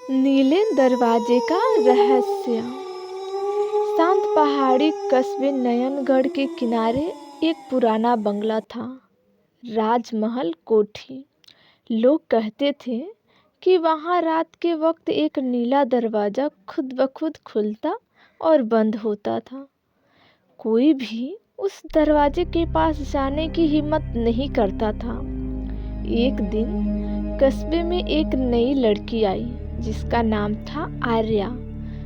नीले दरवाजे का रहस्य। शांत पहाड़ी कस्बे नयनगढ़ के किनारे एक पुराना बंगला था। राजमहल कोठी। लोग कहते थे कि वहां रात के वक्त एक नीला दरवाजा खुद ब खुद खुलता और बंद होता था। कोई भी उस दरवाजे के पास जाने की हिम्मत नहीं करता था। एक दिन कस्बे में एक नई लड़की आई जिसका नाम था आर्या,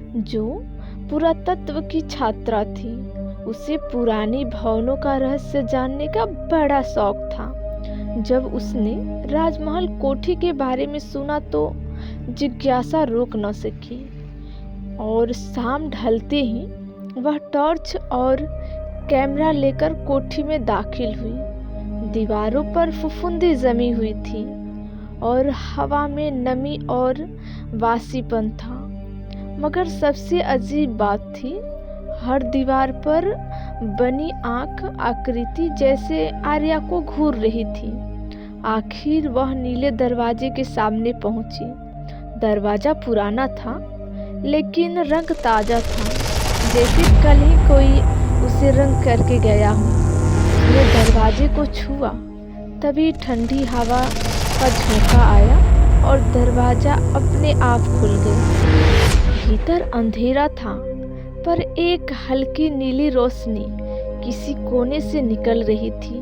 जो पुरातत्व की छात्रा थी। उसे पुरानी भवनों का रहस्य जानने का बड़ा शौक था। जब उसने राजमहल कोठी के बारे में सुना तो जिज्ञासा रोक न सकी और शाम ढलते ही वह टॉर्च और कैमरा लेकर कोठी में दाखिल हुई। दीवारों पर फुफुंदी जमी हुई थी और हवा में नमी और वासीपन था। मगर सबसे अजीब बात थी, हर दीवार पर बनी आंख आकृति जैसे आर्या को घूर रही थी। आखिर वह नीले दरवाजे के सामने पहुंची। दरवाजा पुराना था लेकिन रंग ताजा था, जैसे कल ही कोई उसे रंग करके गया हो। उसने दरवाजे को छुआ, तभी ठंडी हवा का झोंका आया और दरवाजा अपने आप खुल गया। भीतर अंधेरा था, पर एक हल्की नीली रोशनी किसी कोने से निकल रही थी।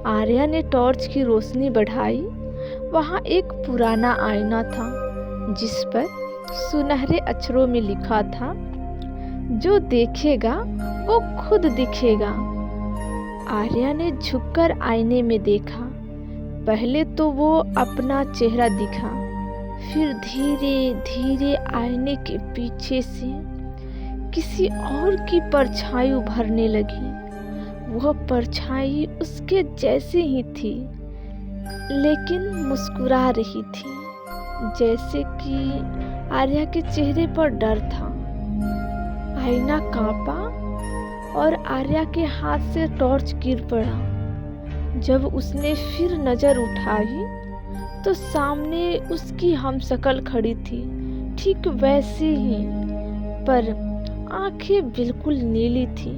आर्या ने टॉर्च की रोशनी बढ़ाई। वहां एक पुराना आईना था जिस पर सुनहरे अक्षरों में लिखा था, जो देखेगा वो खुद दिखेगा। आर्या ने झुककर आईने में देखा। पहले तो वो अपना चेहरा दिखा, फिर धीरे धीरे आईने के पीछे से किसी और की परछाई उभरने लगी। वह परछाई उसके जैसे ही थी, लेकिन मुस्कुरा रही थी, जैसे कि आर्या के चेहरे पर डर था। आईना कांपा और आर्या के हाथ से टॉर्च गिर पड़ा। जब उसने फिर नजर उठाई तो सामने उसकी हमशक्ल खड़ी थी, ठीक वैसे ही, पर आंखें बिल्कुल नीली थी।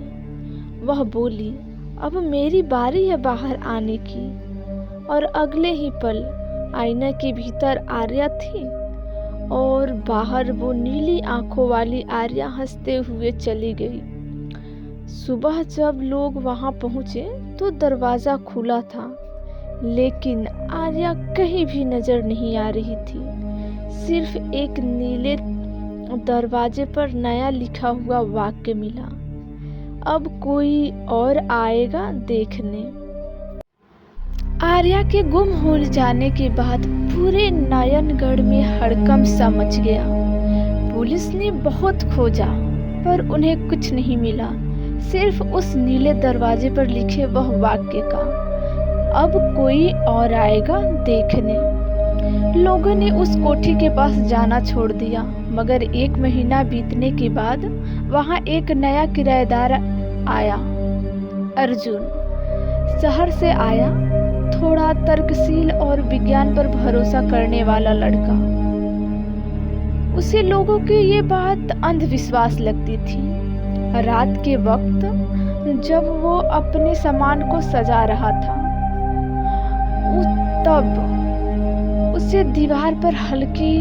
वह बोली, अब मेरी बारी है बाहर आने की। और अगले ही पल आईना के भीतर आर्या थी और बाहर वो नीली आंखों वाली आर्या हंसते हुए चली गई। सुबह जब लोग वहां पहुंचे तो दरवाजा खुला था, लेकिन आर्या कहीं भी नजर नहीं आ रही थी। सिर्फ एक नीले दरवाजे पर नया लिखा हुआ वाक्य मिला, अब कोई और आएगा देखने। आर्या के गुम हो जाने के बाद पूरे नयनगढ़ में हड़कंप सा मच गया। पुलिस ने बहुत खोजा पर उन्हें कुछ नहीं मिला, सिर्फ उस नीले दरवाजे पर लिखे वह वाक्य का, अब कोई और आएगा देखने। लोगों ने उस कोठी के पास जाना छोड़ दिया, मगर 1 महीना बीतने के बाद वहां एक नया किराएदार आया। अर्जुन शहर से आया, थोड़ा तर्कशील और विज्ञान पर भरोसा करने वाला लड़का। उसे लोगों की ये बात अंधविश्वास लगती थी। रात के वक्त जब वो अपने सामान को सजा रहा था, तब उसे दीवार पर हल्की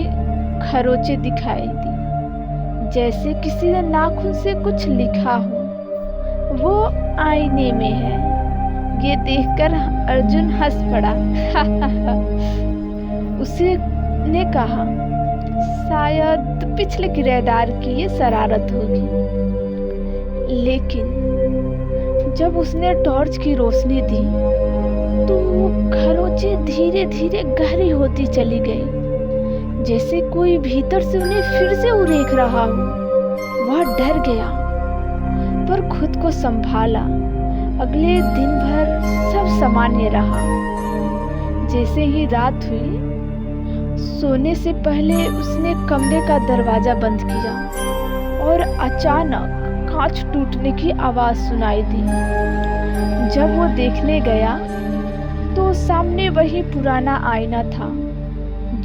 खरोंचें दिखाई दी, जैसे किसी ने नाखून से कुछ लिखा हो। वो आईने में है। ये देखकर अर्जुन हंस पड़ा। उसे ने कहा, शायद पिछले किराएदार की ये शरारत होगी। लेकिन जब उसने टॉर्च की रोशनी दी तो खरोंचें धीरे धीरे गहरी होती चली गई, जैसे कोई भीतर से उन्हें फिर से उरेख रहा हो। वह डर गया पर खुद को संभाला। अगले दिन भर सब सामान्य रहा। जैसे ही रात हुई, सोने से पहले उसने कमरे का दरवाजा बंद किया और अचानक कांच टूटने की आवाज सुनाई दी। जब वो देखने गया तो सामने वही पुराना आईना था,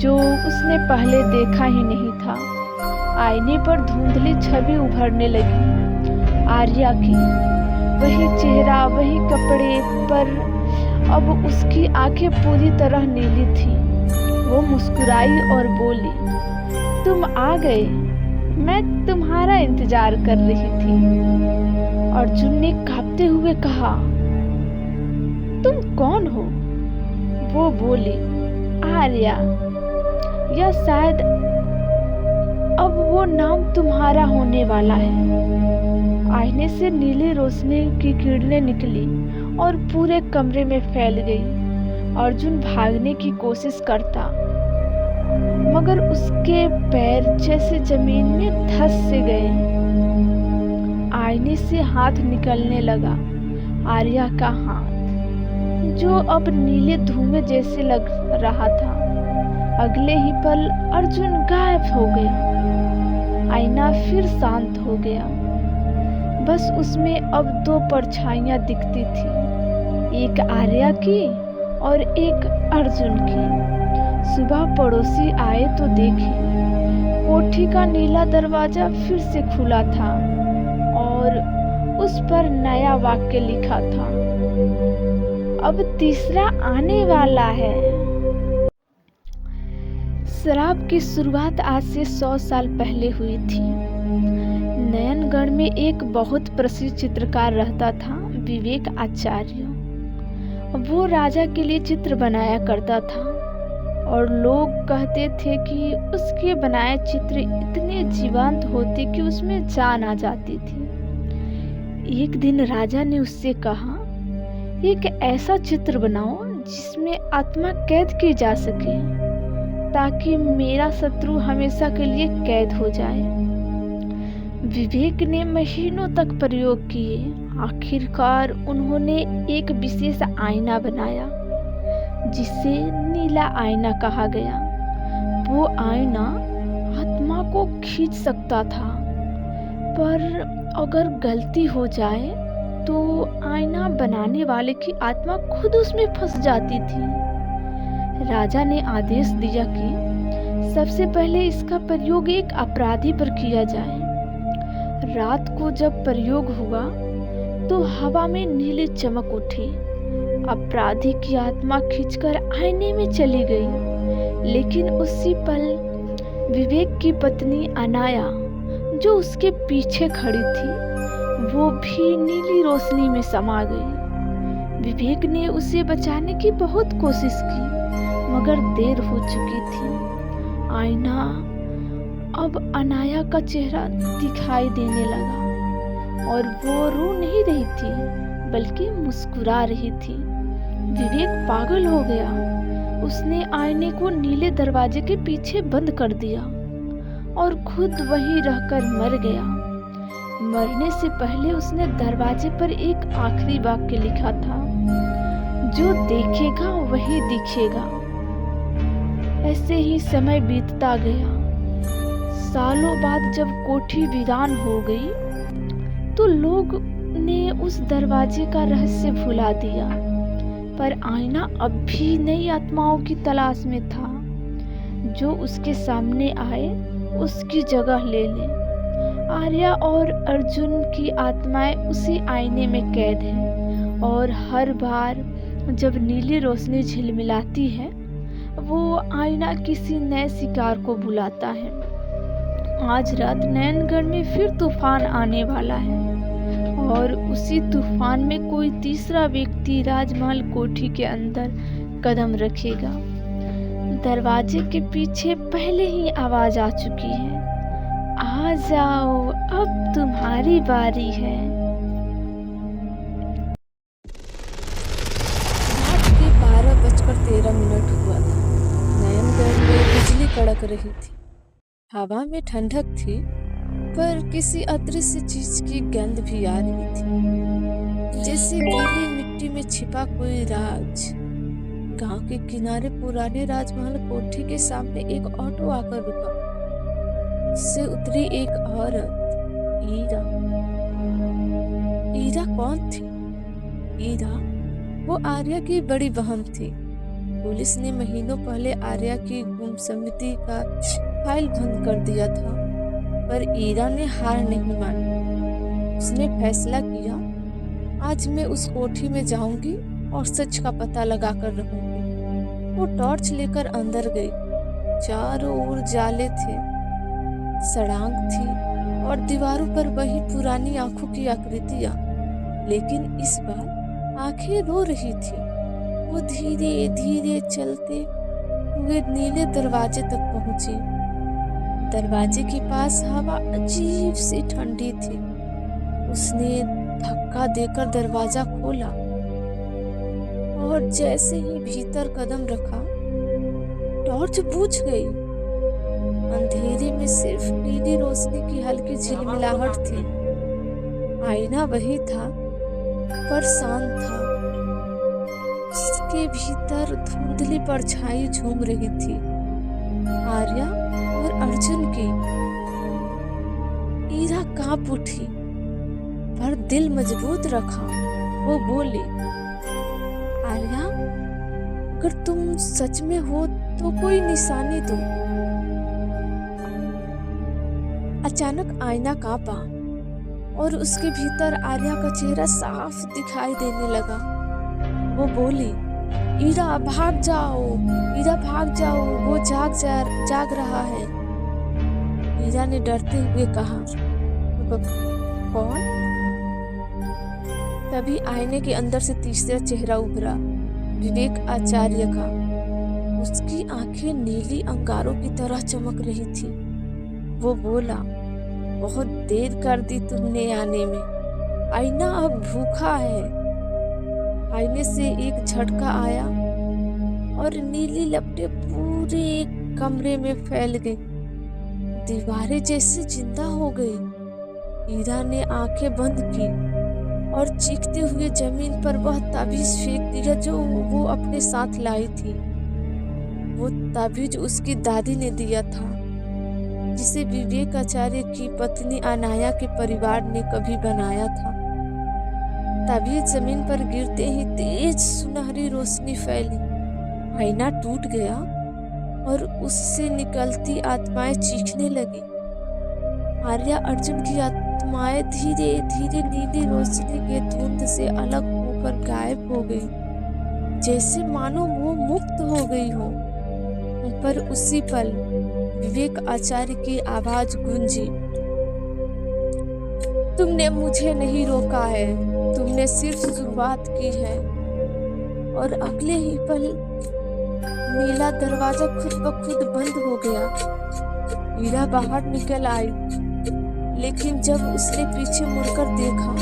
जो उसने पहले देखा ही नहीं था। आईने पर धुंधली छवि उभरने लगी, आर्या की। वही चेहरा, वही कपड़े, पर अब उसकी आंखें पूरी तरह नीली थी। वो मुस्कुराई और बोली, तुम आ गए, मैं तुम्हारा इंतजार कर रही थी। अर्जुन ने कांपते हुए कहा, तुम कौन हो? वो बोली, आर्या। या शायद अब वो नाम तुम्हारा होने वाला है। आईने से नीली रोशनी की किरणें निकली और पूरे कमरे में फैल गई। अर्जुन भागने की कोशिश करता, मगर उसके पैर जैसे जमीन में धंस से गए। आईने से हाथ निकलने लगा, आर्या का हाथ, जो अब नीले धुएं जैसे लग रहा था। अगले ही पल अर्जुन गायब हो गया। आईना फिर शांत हो गया। बस उसमें अब दो परछाइयां दिखती थी, एक आर्या की और एक अर्जुन की। सुबह पड़ोसी आए तो देखे, कोठी का नीला दरवाजा फिर से खुला था और उस पर नया वाक्य लिखा था, अब तीसरा आने वाला है। शराब की शुरुआत आज से 100 साल पहले हुई थी। नयनगढ़ में एक बहुत प्रसिद्ध चित्रकार रहता था, विवेक आचार्य। वो राजा के लिए चित्र बनाया करता था और लोग कहते थे कि उसके बनाए चित्र इतने जीवंत होते कि उसमें जान आ जाती थी। एक दिन राजा ने उससे कहा, एक ऐसा चित्र बनाओ जिसमें आत्मा कैद की जा सके, ताकि मेरा शत्रु हमेशा के लिए कैद हो जाए। विवेक ने महीनों तक प्रयोग किए। आखिरकार उन्होंने एक विशेष आईना बनाया, जिसे नीला आईना कहा गया। वो आईना आत्मा को खींच सकता था, पर अगर गलती हो जाए तो आईना बनाने वाले की आत्मा खुद उसमें फंस जाती थी। राजा ने आदेश दिया कि सबसे पहले इसका प्रयोग एक अपराधी पर किया जाए। रात को जब प्रयोग हुआ तो हवा में नीली चमक उठी। अपराधी की आत्मा खींचकर आईने में चली गई, लेकिन उसी पल विवेक की पत्नी अनाया, जो उसके पीछे खड़ी थी, वो भी नीली रोशनी में समा गई। विवेक ने उसे बचाने की बहुत कोशिश की, मगर देर हो चुकी थी। आईना अब अनाया का चेहरा दिखाई देने लगा और वो रो नहीं रही थी, बल्कि मुस्कुरा रही थी। विवेक पागल हो गया। उसने आईने को नीले दरवाजे के पीछे बंद कर दिया और खुद वहीं रहकर मर गया। मरने से पहले उसने दरवाजे पर एक आखिरी वाक्य लिखा था, जो देखेगा वही दिखेगा। ऐसे ही समय बीतता गया। सालों बाद जब कोठी वीरान हो गई तो लोग ने उस दरवाजे का रहस्य भुला दिया, पर आईना अब भी नई आत्माओं की तलाश में था, जो उसके सामने आए उसकी जगह ले ले। आर्या और अर्जुन की आत्माएं उसी आईने में कैद हैं और हर बार जब नीली रोशनी झिलमिलाती है, वो आईना किसी नए शिकार को बुलाता है। आज रात नयनगढ़ में फिर तूफान आने वाला है और उसी तूफान में कोई तीसरा व्यक्ति राजमहल कोठी के अंदर कदम रखेगा। दरवाजे के पीछे पहले ही आवाज आ चुकी है, आ जाओ, अब तुम्हारी बारी है। रात के 12:13 हुआ था। नयनगढ़ में बिजली कड़क रही थी। हवा में ठंडक थी, पर किसी अदृश्य चीज की गंध भी आ रही थी, जैसे गीली मिट्टी में छिपा कोई राज। गांव के किनारे पुराने राजमहल कोठी के सामने एक ऑटो आकर रुका। उससे उतरी एक औरत, ईरा। ईरा कौन थी? ईरा वो आर्या की बड़ी बहन थी। पुलिस ने महीनों पहले आर्या की गुम समिति का फाइल बंद कर दिया था, पर ईरा ने हार नहीं मानी। उसने फैसला किया, आज मैं उस कोठी में जाऊंगी और सच का पता लगा कर रहूंगी। वो टॉर्च लेकर अंदर गई। चारों ओर जाले थे, सड़ांग थी और दीवारों पर वही पुरानी आंखों की आकृतियां, लेकिन इस बार आंखें रो रही थी। वो धीरे धीरे चलते हुए नीले दरवाजे तक पहुंची। दरवाजे के पास हवा अजीब सी ठंडी थी। उसने धक्का देकर दरवाजा खोला और जैसे ही भीतर कदम रखा, टॉर्च बुझ गई। अंधेरे में सिर्फ नीली रोशनी की हल्की झिलमिलाहट थी। आईना वही था, पर शांत था। उसके भीतर धुंधली परछाई झूम रही थी, आर्या और अर्जुन की। ईरा कांप उठी, पर दिल मजबूत रखा। वो बोली, आर्या, अगर तुम सच में हो तो कोई निशानी दो। अचानक आईना कांपा और उसके भीतर आर्या का चेहरा साफ दिखाई देने लगा। वो बोली, ईरा भाग जाओ, ईरा भाग जाओ, वो जाग रहा है। ईरा ने डरते हुए कहा, कौन? तभी आईने के अंदर से तीसरा चेहरा उभरा, विवेक आचार्य का। उसकी आंखें नीली अंगारों की तरह चमक रही थी। वो बोला, बहुत देर कर दी तुमने आने में। आईना अब भूखा है। आईने से एक झटका आया और नीली लपटें पूरे कमरे में फैल गई। दीवारें जैसे जिंदा हो गई। ईरा ने आंखें बंद की और चीखते हुए जमीन पर वह ताबीज फेंक दिया जो वो अपने साथ लाई थी। वो ताबीज उसकी दादी ने दिया था, जिसे विवेक आचार्य की पत्नी अनाया के परिवार ने कभी बनाया था। ताबीज जमीन पर गिरते ही तेज सुनहरी रोशनी फैली। आईना टूट गया और उससे निकलती आत्माएं चीखने लगी। आर्या अर्जुन की आत्माएं धीरे धीरे नीली रोशनी के धुंध से अलग होकर गायब हो गई, जैसे मानो वो मुक्त हो गई हो। पर उसी पल विवेक आचार्य की आवाज गूंजी, तुमने मुझे नहीं रोका है, तुमने सिर्फ शुरुआत की है। और अगले ही पल नीला दरवाजा खुद ब खुद बंद हो गया। ईरा बाहर निकल आई, लेकिन जब उसने पीछे मुड़कर देखा,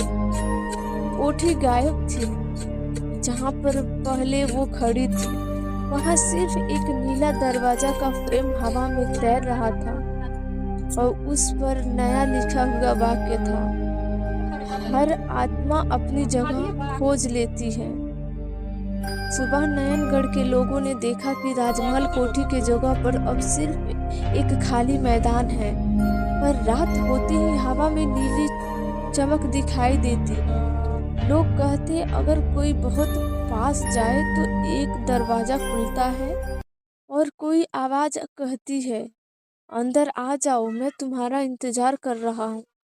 कोठी गायब थी। जहां पर पहले वो खड़ी थी, वहां सिर्फ एक नीला दरवाजा का फ्रेम हवा में तैर रहा था और उस पर नया लिखा हुआ वाक्य था, हर आत्मा अपनी जगह खोज लेती है। सुबह नयनगढ़ के लोगों ने देखा कि राजमहल कोठी के जगह पर अब सिर्फ एक खाली मैदान है, पर रात होते ही हवा में नीली चमक दिखाई देती। लोग कहते, अगर कोई बहुत पास जाए तो एक दरवाजा खुलता है और कोई आवाज कहती है, अंदर आ जाओ, मैं तुम्हारा इंतजार कर रहा हूँ।